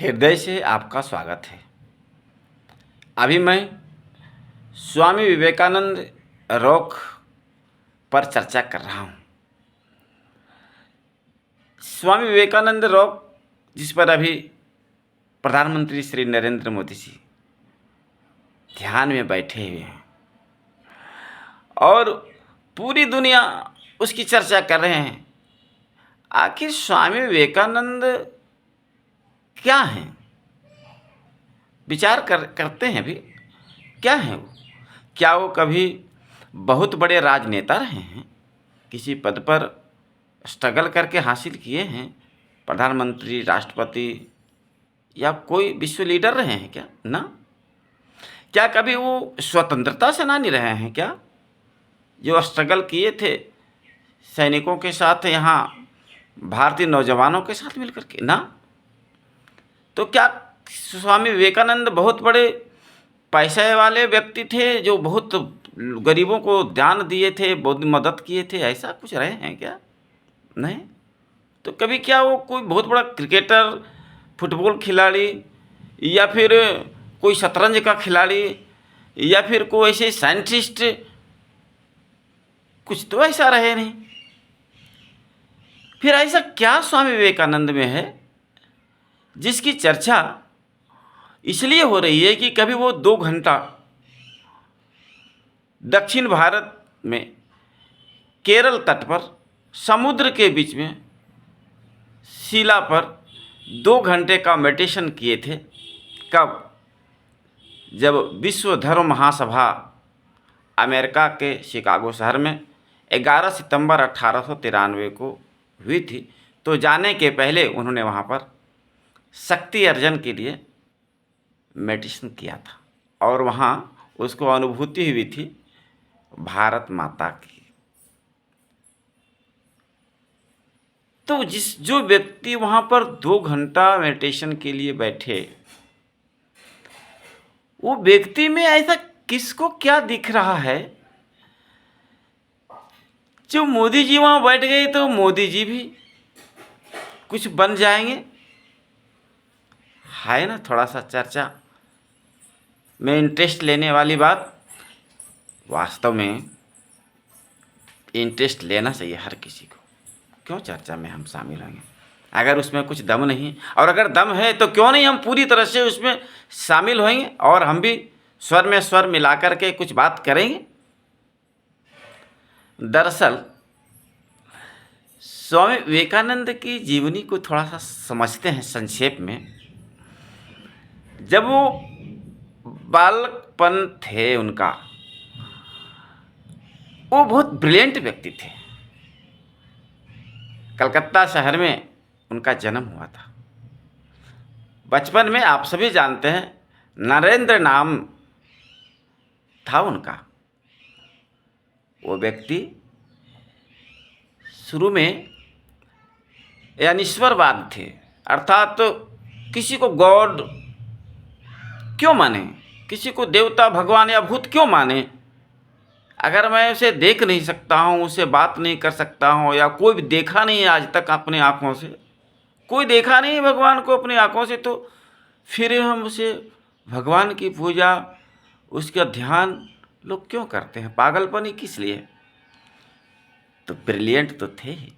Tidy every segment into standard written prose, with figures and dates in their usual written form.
हृदय से आपका स्वागत है। अभी मैं स्वामी विवेकानंद रॉक पर चर्चा कर रहा हूँ। स्वामी विवेकानंद रॉक जिस पर अभी प्रधानमंत्री श्री नरेंद्र मोदी जी ध्यान में बैठे हुए हैं और पूरी दुनिया उसकी चर्चा कर रहे हैं। आखिर स्वामी विवेकानंद क्या हैं? विचार करते हैं भी, क्या हैं वो? क्या वो कभी बहुत बड़े राजनेता रहे हैं, किसी पद पर स्ट्रगल करके हासिल किए हैं, प्रधानमंत्री, राष्ट्रपति या कोई विश्व लीडर रहे हैं क्या? ना। क्या कभी वो स्वतंत्रता सेनानी रहे हैं क्या, जो स्ट्रगल किए थे सैनिकों के साथ, यहाँ भारतीय नौजवानों के साथ मिलकर के? ना। तो क्या स्वामी विवेकानंद बहुत बड़े पैसे वाले व्यक्ति थे, जो बहुत गरीबों को दान दिए थे, बहुत मदद किए थे, ऐसा कुछ रहे हैं क्या? नहीं। तो कभी क्या वो कोई बहुत बड़ा क्रिकेटर, फुटबॉल खिलाड़ी, या फिर कोई शतरंज का खिलाड़ी, या फिर कोई ऐसे साइंटिस्ट, कुछ तो ऐसा रहे नहीं। फिर ऐसा क्या स्वामी विवेकानंद में है जिसकी चर्चा इसलिए हो रही है कि कभी वो 2 घंटा दक्षिण भारत में केरल तट पर समुद्र के बीच में शिला पर 2 घंटे का मेडिटेशन किए थे। कब? जब विश्व धर्म महासभा अमेरिका के शिकागो शहर में 11 सितंबर 1893 को हुई थी। तो जाने के पहले उन्होंने वहाँ पर शक्ति अर्जन के लिए मेडिटेशन किया था और वहाँ उसको अनुभूति हुई थी भारत माता की। तो जो व्यक्ति वहाँ पर 2 घंटा मेडिटेशन के लिए बैठे, वो व्यक्ति में ऐसा किसको क्या दिख रहा है? जो मोदी जी वहाँ बैठ गए तो मोदी जी भी कुछ बन जाएंगे, है ना? थोड़ा सा चर्चा में इंटरेस्ट लेने वाली बात। वास्तव में इंटरेस्ट लेना चाहिए हर किसी को। क्यों चर्चा में हम शामिल होंगे अगर उसमें कुछ दम नहीं? और अगर दम है तो क्यों नहीं हम पूरी तरह से उसमें शामिल होंगे और हम भी स्वर में स्वर मिला कर के कुछ बात करेंगे। दरअसल स्वामी विवेकानंद की जीवनी को थोड़ा सा समझते हैं संक्षेप में। जब वो बालकपन थे उनका, वो बहुत ब्रिलियंट व्यक्ति थे। कलकत्ता शहर में उनका जन्म हुआ था। बचपन में आप सभी जानते हैं नरेंद्र नाम था उनका। वो व्यक्ति शुरू में अनिश्वरवाद थे, अर्थात तो किसी को गॉड क्यों माने, किसी को देवता, भगवान या भूत क्यों माने? अगर मैं उसे देख नहीं सकता हूँ, उससे बात नहीं कर सकता हूँ, या कोई भी देखा नहीं आज तक अपनी आँखों से, कोई देखा नहीं भगवान को अपनी आँखों से, तो फिर हम उसे भगवान की पूजा, उसका ध्यान लोग क्यों करते हैं? पागलपनी किस लिए? तो ब्रिलियंट तो थे ही,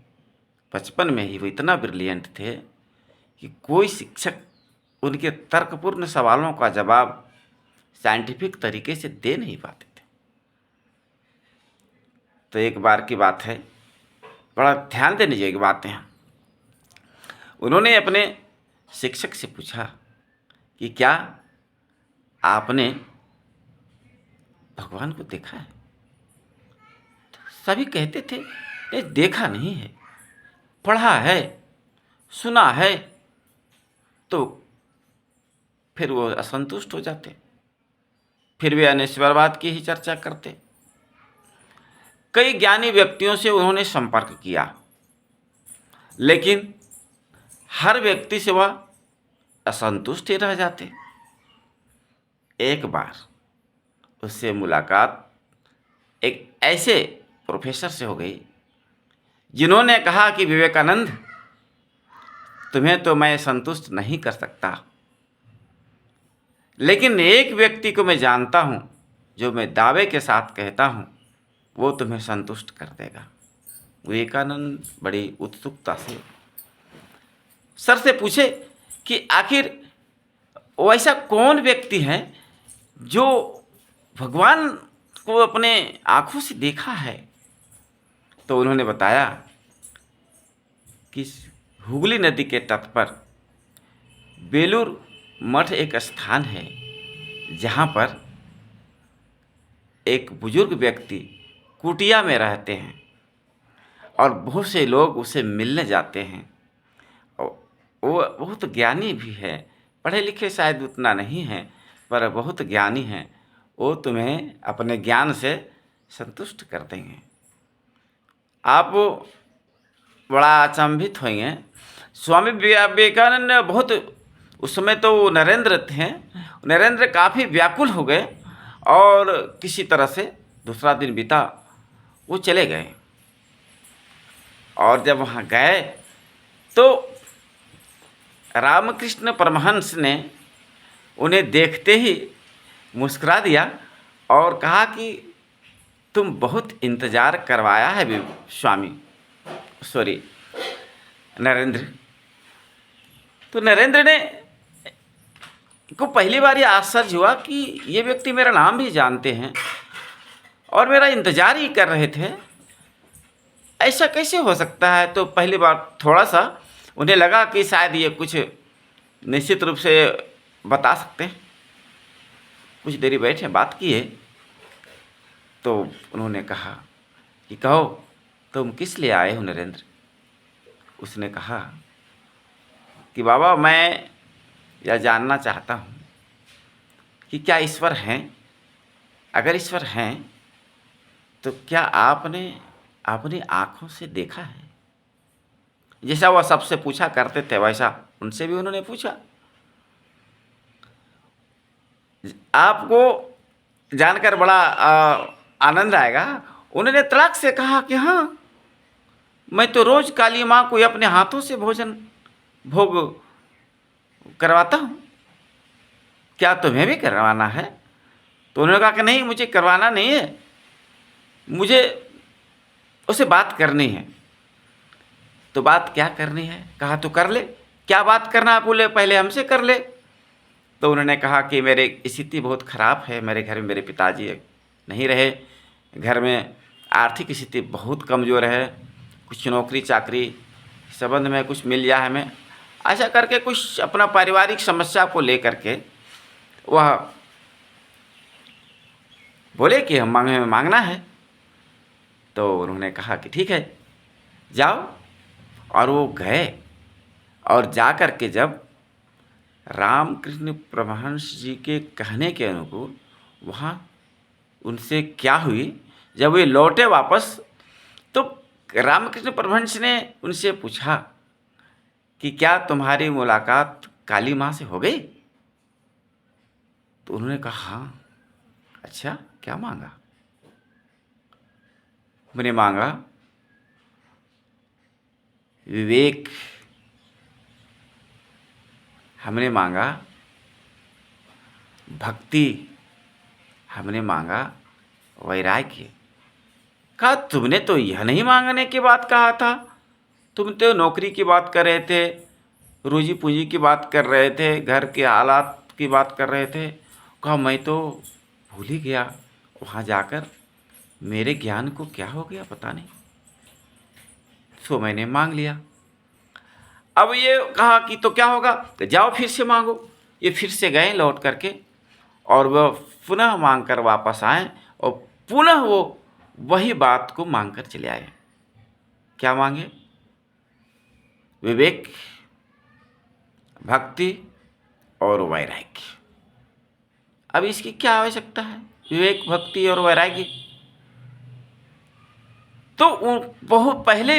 बचपन में ही वो इतना ब्रिलियंट थे कि कोई शिक्षक उनके तर्कपूर्ण सवालों का जवाब साइंटिफिक तरीके से दे नहीं पाते थे। तो एक बार की बात है, बड़ा ध्यान देने योग्य बातें हैं। उन्होंने अपने शिक्षक से पूछा कि क्या आपने भगवान को देखा है? तो सभी कहते थे नहीं, देखा नहीं है, पढ़ा है, सुना है। तो फिर वो असंतुष्ट हो जाते, फिर वे अनिश्वरवाद की ही चर्चा करते। कई ज्ञानी व्यक्तियों से उन्होंने संपर्क किया, लेकिन हर व्यक्ति से वह असंतुष्ट ही रह जाते। एक बार उससे मुलाकात एक ऐसे प्रोफेसर से हो गई जिन्होंने कहा कि विवेकानंद, तुम्हें तो मैं संतुष्ट नहीं कर सकता, लेकिन एक व्यक्ति को मैं जानता हूँ, जो मैं दावे के साथ कहता हूँ, वो तुम्हें संतुष्ट कर देगा। विवेकानंद बड़ी उत्सुकता से सर से पूछे कि आखिर वैसा कौन व्यक्ति है जो भगवान को अपने आँखों से देखा है। तो उन्होंने बताया कि हुगली नदी के तट पर बेलूर मठ एक स्थान है, जहाँ पर एक बुजुर्ग व्यक्ति कुटिया में रहते हैं और बहुत से लोग उसे मिलने जाते हैं। वो बहुत ज्ञानी भी है, पढ़े लिखे शायद उतना नहीं है, पर बहुत ज्ञानी हैं। वो तुम्हें अपने ज्ञान से संतुष्ट कर देंगे। आप बड़ा अचंभित होंगे। स्वामी विवेकानंद बहुत, उस समय तो वो नरेंद्र थे, नरेंद्र काफ़ी व्याकुल हो गए और किसी तरह से दूसरा दिन बीता, वो चले गए। और जब वहाँ गए तो रामकृष्ण परमहंस ने उन्हें देखते ही मुस्कुरा दिया और कहा कि तुम बहुत इंतज़ार करवाया है स्वामी, सॉरी नरेंद्र। तो नरेंद्र ने को पहली बार ये आश्चर्य हुआ कि ये व्यक्ति मेरा नाम भी जानते हैं और मेरा इंतज़ार ही कर रहे थे, ऐसा कैसे हो सकता है। तो पहली बार थोड़ा सा उन्हें लगा कि शायद ये कुछ निश्चित रूप से बता सकते हैं। कुछ देरी बैठे बात किए तो उन्होंने कहा कि कहो तुम किस लिए आए हो नरेंद्र। उसने कहा कि बाबा मैं यह जानना चाहता हूँ कि क्या ईश्वर हैं। अगर ईश्वर हैं तो क्या आपने अपनी आँखों से देखा है। जैसा वह सबसे पूछा करते थे वैसा उनसे भी उन्होंने पूछा। आपको जानकर बड़ा आनंद आएगा। उन्होंने तड़क से कहा कि हाँ, मैं तो रोज़ काली माँ को अपने हाथों से भोग करवाता हूँ, क्या तुम्हें भी करवाना है। तो उन्होंने कहा कि नहीं, मुझे करवाना नहीं है, मुझे उससे बात करनी है। तो बात क्या करनी है। कहा तो कर ले। क्या बात करना है। बोले पहले हमसे कर ले। तो उन्होंने कहा कि मेरी स्थिति बहुत ख़राब है, मेरे घर में मेरे पिताजी नहीं रहे, घर में आर्थिक स्थिति बहुत कमज़ोर है, कुछ नौकरी चाकरी संबंध में कुछ मिल जाए हमें, ऐसा करके कुछ अपना पारिवारिक समस्या को लेकर के वह बोले कि हम मांगना है। तो उन्होंने कहा कि ठीक है जाओ। और वो गए और जा कर के जब रामकृष्ण परमहंस जी के कहने के अनुकूल वहाँ उनसे क्या हुई, जब वे लौटे वापस तो रामकृष्ण परमहंस ने उनसे पूछा कि क्या तुम्हारी मुलाकात काली माँ से हो गई। तो उन्होंने कहा हाँ। अच्छा क्या मांगा। मैंने मांगा विवेक, हमने मांगा भक्ति, हमने मांगा वैराग्य। कहा तुमने तो यह नहीं मांगने की बात कहा था, तुम तो नौकरी की बात कर रहे थे, रोजी पूंजी की बात कर रहे थे, घर के हालात की बात कर रहे थे। कहा मैं तो भूल ही गया, वहाँ जाकर मेरे ज्ञान को क्या हो गया पता नहीं। सो मैंने मांग लिया। अब ये कहा कि तो क्या होगा, तो जाओ फिर से मांगो। ये फिर से गए लौट करके और वह पुनः मांग कर वापस आए और पुनः वो वही बात को मांग कर चले आए। क्या मांगे। विवेक, भक्ति और वैराग्य। अब इसकी क्या आवश्यकता है, विवेक भक्ति और वैराग्य। तो बहुत पहले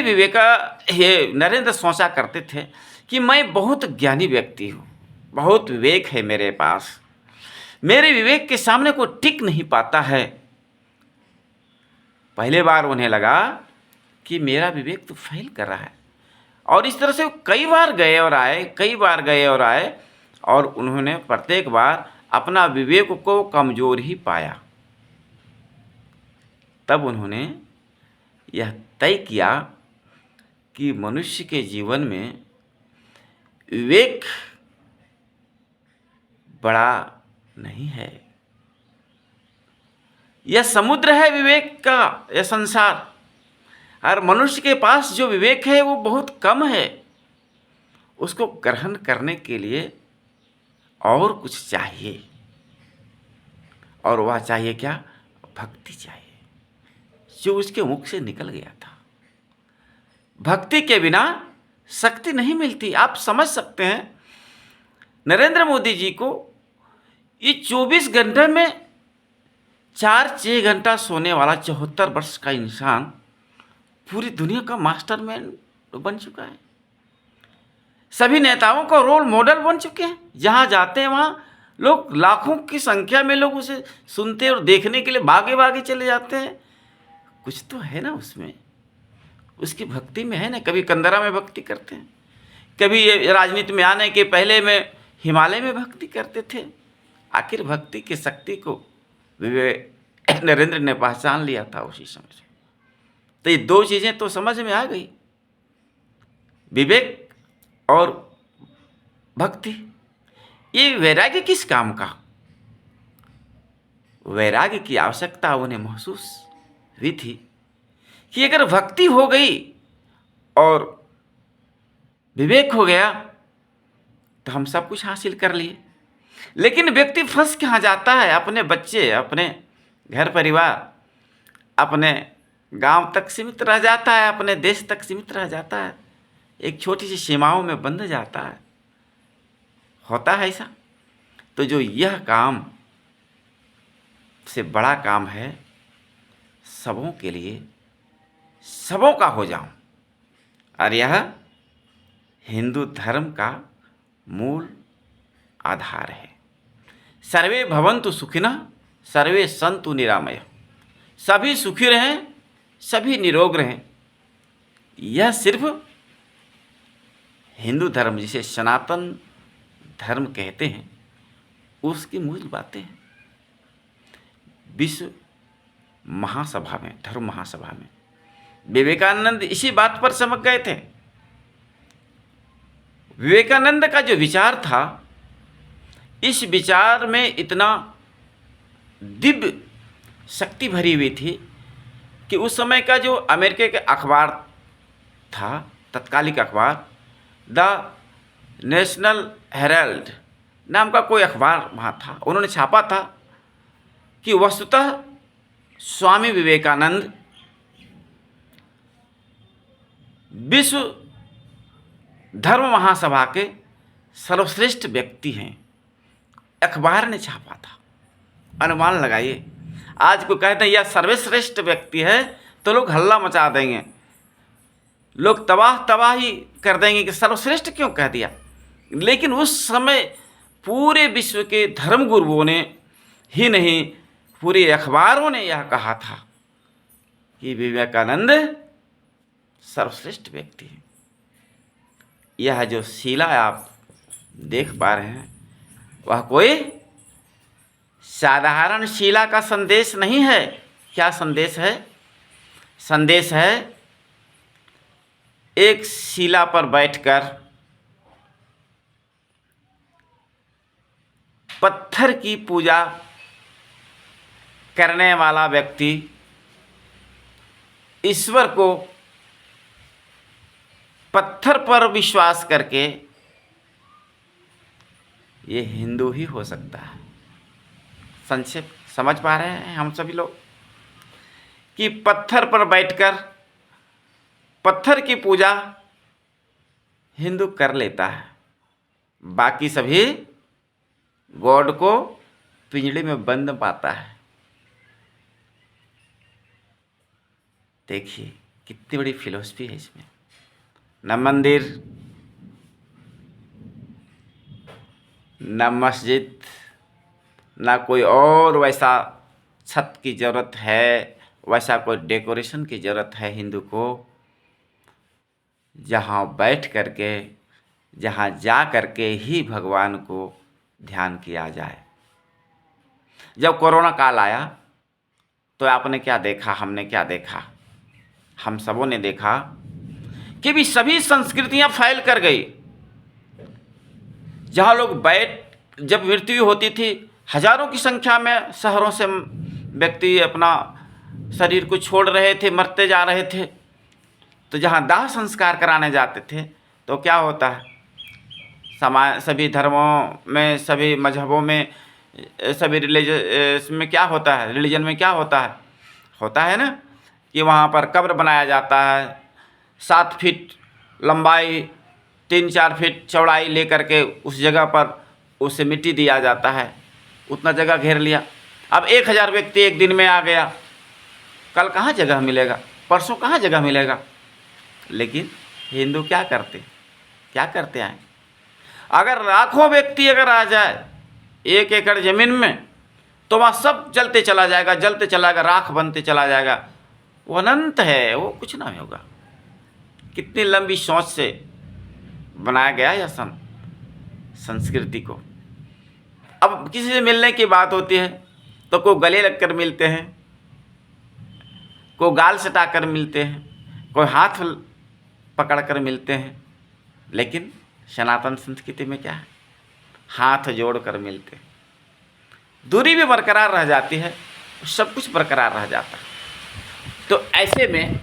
ये नरेंद्र सोचा करते थे कि मैं बहुत ज्ञानी व्यक्ति हूँ, बहुत विवेक है मेरे पास, मेरे विवेक के सामने कोई टिक नहीं पाता है। पहले बार उन्हें लगा कि मेरा विवेक तो फेल कर रहा है। और इस तरह से कई बार गए और आए, कई बार गए और आए, और उन्होंने प्रत्येक बार अपना विवेक को कमज़ोर ही पाया। तब उन्होंने यह तय किया कि मनुष्य के जीवन में विवेक बड़ा नहीं है। यह समुद्र है विवेक का, यह संसार, और मनुष्य के पास जो विवेक है वो बहुत कम है। उसको ग्रहण करने के लिए और कुछ चाहिए, और वह चाहिए क्या? भक्ति चाहिए, जो उसके मुख से निकल गया था। भक्ति के बिना शक्ति नहीं मिलती। आप समझ सकते हैं, नरेंद्र मोदी जी को ये 24 घंटे में 4-6 घंटा सोने वाला 74 वर्ष का इंसान पूरी दुनिया का मास्टरमाइंड बन चुका है। सभी नेताओं का रोल मॉडल बन चुके हैं। जहाँ जाते हैं वहाँ लोग, लाखों की संख्या में लोग उसे सुनते और देखने के लिए भागे भागे चले जाते हैं। कुछ तो है ना उसमें, उसकी भक्ति में है ना। कभी कंदरा में भक्ति करते हैं, कभी राजनीति में आने के पहले में हिमालय में भक्ति करते थे। आखिर भक्ति की शक्ति को नरेंद्र ने पहचान लिया था उसी समय से। तो ये दो चीज़ें तो समझ में आ गई, विवेक और भक्ति। ये वैराग्य किस काम का? वैराग्य की आवश्यकता उन्हें महसूस हुई थी कि अगर भक्ति हो गई और विवेक हो गया तो हम सब कुछ हासिल कर लिए। लेकिन व्यक्ति फंस कहाँ जाता है? अपने बच्चे, अपने घर परिवार, अपने गांव तक सीमित रह जाता है, अपने देश तक सीमित रह जाता है, एक छोटी सी सीमाओं में बंध जाता है। होता है ऐसा। तो जो यह काम से बड़ा काम है, सबों के लिए, सबों का हो जाऊं, और यह हिंदू धर्म का मूल आधार है। सर्वे भवन्तु सुखिनः, सर्वे सन्तु निरामयः। सभी सुखी रहें, सभी निरोग रहें। यह सिर्फ हिंदू धर्म, जिसे सनातन धर्म कहते हैं, उसकी मूल बातें हैं। विश्व महासभा में, धर्म महासभा में विवेकानंद इसी बात पर चमक गए थे। विवेकानंद का जो विचार था, इस विचार में इतना दिव्य शक्ति भरी हुई थी कि उस समय का जो अमेरिका के अखबार था, तत्कालिक अखबार, द नेशनल हेराल्ड नाम का कोई अखबार वहाँ था, उन्होंने छापा था कि वस्तुतः स्वामी विवेकानंद विश्व धर्म महासभा के सर्वश्रेष्ठ व्यक्ति हैं। अखबार ने छापा था। अनुमान लगाइए, आज को कहते हैं यह सर्वश्रेष्ठ व्यक्ति है तो लोग हल्ला मचा देंगे, लोग तबाही कर देंगे कि सर्वश्रेष्ठ क्यों कह दिया। लेकिन उस समय पूरे विश्व के धर्म गुरुओं ने ही नहीं, पूरे अखबारों ने यह कहा था कि विवेकानंद सर्वश्रेष्ठ व्यक्ति है। यह जो शिला आप देख पा रहे हैं, वह कोई साधारण शिला का संदेश नहीं है। क्या संदेश है? संदेश है एक शिला पर बैठकर पत्थर की पूजा करने वाला व्यक्ति ईश्वर को पत्थर पर विश्वास करके, ये हिंदू ही हो सकता है। संक्षेप समझ पा रहे हैं हम सभी लोग कि पत्थर पर बैठकर पत्थर की पूजा हिंदू कर लेता है, बाकी सभी गॉड को पिंजड़े में बंद पाता है। देखिए कितनी बड़ी फिलॉसफी है इसमें। न मंदिर, न मस्जिद, ना कोई और वैसा छत की ज़रूरत है, वैसा कोई डेकोरेशन की ज़रूरत है हिंदू को। जहाँ बैठ करके, जहाँ जा करके ही भगवान को ध्यान किया जाए। जब कोरोना काल आया तो आपने क्या देखा, हमने क्या देखा, हम सबों ने देखा कि भी सभी संस्कृतियां फैल कर गई। जहाँ लोग जब मृत्यु होती थी, हजारों की संख्या में शहरों से व्यक्ति अपना शरीर को छोड़ रहे थे, मरते जा रहे थे। तो जहाँ दाह संस्कार कराने जाते थे तो क्या होता है, सभी धर्मों में, सभी मजहबों में, सभी रिलीजन में क्या होता है, रिलीजन में क्या होता है ना कि वहाँ पर कब्र बनाया जाता है, 7 फीट लंबाई 3-4 फीट चौड़ाई लेकर के उस जगह पर उसे मिट्टी दिया जाता है। उतना जगह घेर लिया। अब 1000 व्यक्ति एक दिन में आ गया, कल कहाँ जगह मिलेगा, परसों कहाँ जगह मिलेगा। लेकिन हिंदू क्या करते हैं, अगर लाखों व्यक्ति अगर आ जाए 1 एकड़ ज़मीन में तो वहाँ सब जलते चला जाएगा, राख बनते चला जाएगा। वो अनंत है, वो कुछ ना होगा। कितनी लंबी सोच से बनाया गया यह संस्कृति को। अब किसी से मिलने की बात होती है तो कोई गले लगकर मिलते हैं, कोई गाल सटाकर मिलते हैं, कोई हाथ पकड़कर मिलते हैं। लेकिन सनातन संस्कृति में क्या है, हाथ जोड़कर मिलते हैं। दूरी भी बरकरार रह जाती है, सब कुछ बरकरार रह जाता है। तो ऐसे में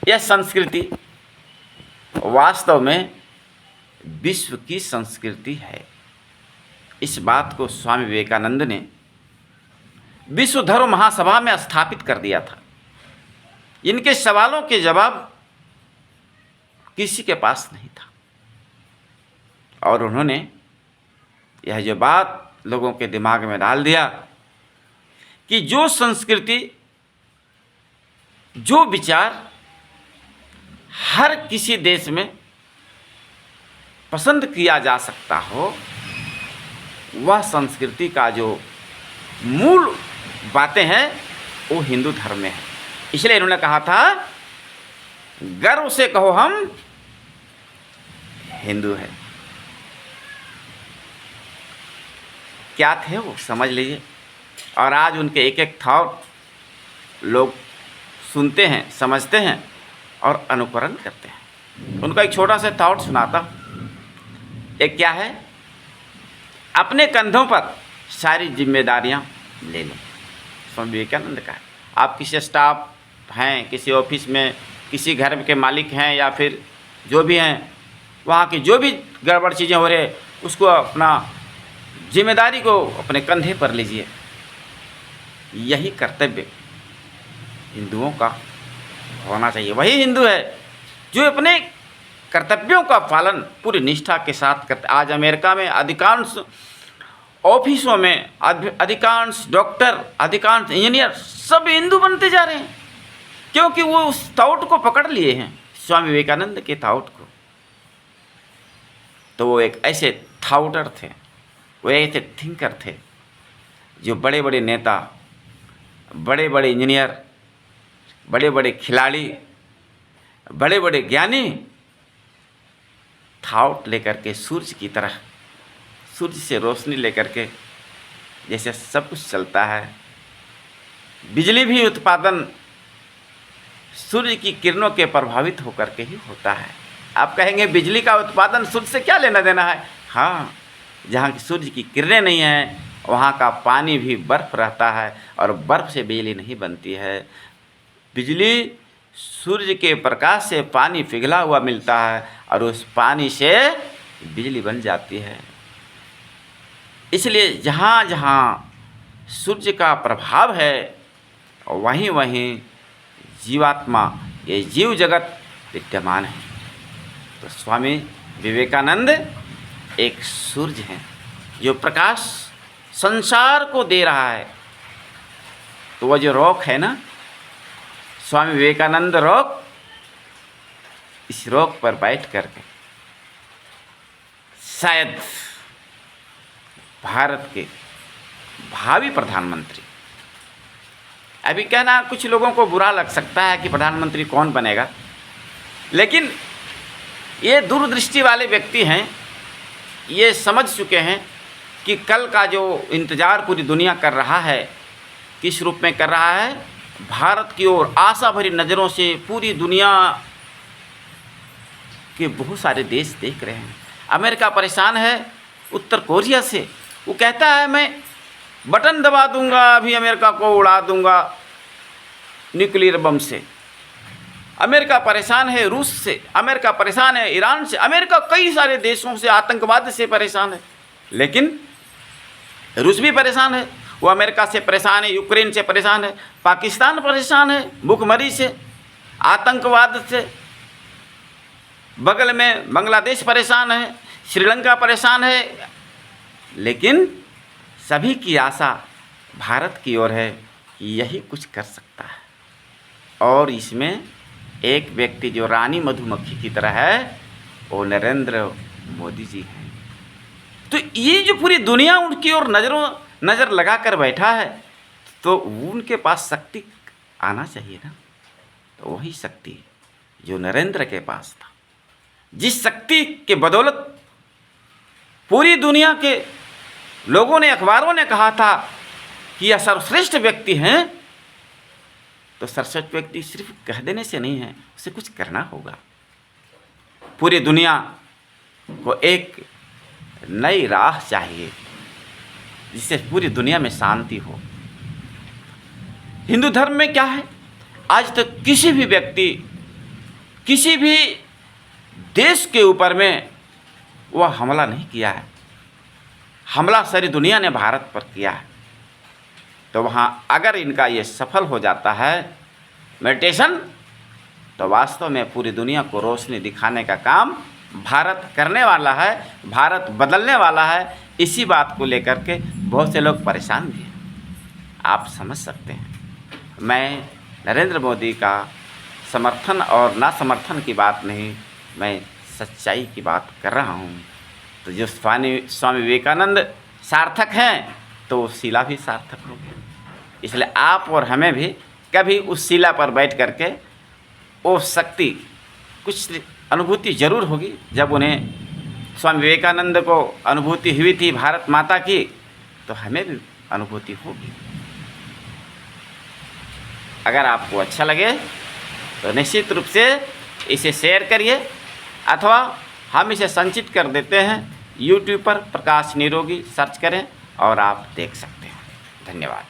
यह संस्कृति वास्तव में विश्व की संस्कृति है। इस बात को स्वामी विवेकानंद ने विश्व धर्म महासभा में स्थापित कर दिया था। इनके सवालों के जवाब किसी के पास नहीं था और उन्होंने यह जो बात लोगों के दिमाग में डाल दिया कि जो संस्कृति, जो विचार हर किसी देश में पसंद किया जा सकता हो, वह संस्कृति का जो मूल बातें हैं वो हिंदू धर्म में है। इसलिए इन्होंने कहा था, गर्व से कहो हम हिंदू हैं। क्या थे वो, समझ लीजिए। और आज उनके एक एक थॉट लोग सुनते हैं, समझते हैं और अनुकरण करते हैं। उनका एक छोटा सा थॉट सुनाता हूँ। एक क्या है, अपने कंधों पर सारी जिम्मेदारियां ले लो। स्वामी विवेकानंद का है। आप किसी स्टाफ हैं, किसी ऑफिस में, किसी घर के मालिक हैं या फिर जो भी हैं, वहाँ की जो भी गड़बड़ चीज़ें हो रही है उसको अपना जिम्मेदारी को अपने कंधे पर लीजिए। यही कर्तव्य हिंदुओं का होना चाहिए। वही हिंदू है जो अपने कर्तव्यों का पालन पूरी निष्ठा के साथ करते। आज अमेरिका में अधिकांश ऑफिसों में अधिकांश डॉक्टर, अधिकांश इंजीनियर सब हिंदू बनते जा रहे हैं, क्योंकि वो उस थॉट को पकड़ लिए हैं, स्वामी विवेकानंद के थॉट को। तो वो एक ऐसे थॉटर थे, वो ऐसे थिंकर थे जो बड़े बड़े नेता, बड़े बड़े इंजीनियर, बड़े बड़े खिलाड़ी, बड़े बड़े ज्ञानी थॉट लेकर के सूर्य की तरह, सूर्य से रोशनी लेकर के जैसे सब कुछ चलता है। बिजली भी उत्पादन सूर्य की किरणों के प्रभावित होकर के ही होता है। आप कहेंगे बिजली का उत्पादन सूर्य से क्या लेना देना है? हाँ, जहाँ की सूर्य की किरणें नहीं हैं वहाँ का पानी भी बर्फ़ रहता है और बर्फ़ से बिजली नहीं बनती है। बिजली सूर्य के प्रकाश से पानी पिघला हुआ मिलता है और उस पानी से बिजली बन जाती है। इसलिए जहाँ जहाँ सूर्य का प्रभाव है वहीं वहीं जीवात्मा, ये जीव जगत विद्यमान है। तो स्वामी विवेकानंद एक सूर्य हैं जो प्रकाश संसार को दे रहा है। तो वह जो रॉक है ना, स्वामी विवेकानंद रॉक, इस रॉक पर बैठ करके शायद भारत के भावी प्रधानमंत्री, अभी कहना कुछ लोगों को बुरा लग सकता है कि प्रधानमंत्री कौन बनेगा, लेकिन ये दूरदृष्टि वाले व्यक्ति हैं, ये समझ चुके हैं कि कल का जो इंतज़ार पूरी दुनिया कर रहा है, किस रूप में कर रहा है? भारत की ओर आशा भरी नज़रों से पूरी दुनिया के बहुत सारे देश देख रहे हैं। अमेरिका परेशान है उत्तर कोरिया से, वो कहता है मैं बटन दबा दूंगा, अभी अमेरिका को उड़ा दूंगा न्यूक्लियर बम से। अमेरिका परेशान है रूस से, अमेरिका परेशान है ईरान से, अमेरिका कई सारे देशों से आतंकवाद से परेशान है। लेकिन रूस भी परेशान है, वो अमेरिका से परेशान है, यूक्रेन से परेशान है, पाकिस्तान परेशान है भूखमरी से, आतंकवाद से, बगल में बांग्लादेश परेशान है, श्रीलंका परेशान है। लेकिन सभी की आशा भारत की ओर है कि यही कुछ कर सकता है। और इसमें एक व्यक्ति जो रानी मधुमक्खी की तरह है, वो नरेंद्र मोदी जी हैं। तो ये जो पूरी दुनिया उनकी ओर नज़र लगा कर बैठा है, तो उनके पास शक्ति आना चाहिए ना। तो वही शक्ति जो नरेंद्र के पास था, जिस शक्ति के बदौलत पूरी दुनिया के लोगों ने, अखबारों ने कहा था कि यह सर्वश्रेष्ठ व्यक्ति हैं, तो सर्वश्रेष्ठ व्यक्ति सिर्फ कह देने से नहीं है, उसे कुछ करना होगा। पूरी दुनिया को एक नई राह चाहिए जिससे पूरी दुनिया में शांति हो। हिंदू धर्म में क्या है, आज तक किसी भी व्यक्ति, किसी भी देश के ऊपर में वह हमला नहीं किया है। हमला सारी दुनिया ने भारत पर किया है। तो वहाँ अगर इनका ये सफल हो जाता है मेडिटेशन, तो वास्तव में पूरी दुनिया को रोशनी दिखाने का काम भारत करने वाला है, भारत बदलने वाला है। इसी बात को लेकर के बहुत से लोग परेशान भी हैं, आप समझ सकते हैं। मैं नरेंद्र मोदी का समर्थन और ना समर्थन की बात नहीं, मैं सच्चाई की बात कर रहा हूँ। तो जो स्वामी विवेकानंद सार्थक हैं, तो शिला भी सार्थक होगी। इसलिए आप और हमें भी कभी उस शिला पर बैठ कर के वो शक्ति, कुछ अनुभूति ज़रूर होगी। जब उन्हें स्वामी विवेकानंद को अनुभूति हुई थी भारत माता की, तो हमें भी अनुभूति होगी। अगर आपको अच्छा लगे तो निश्चित रूप से इसे शेयर करिए, अथवा हम इसे संचित कर देते हैं YouTube पर, प्रकाश निरोगी सर्च करें और आप देख सकते हैं। धन्यवाद।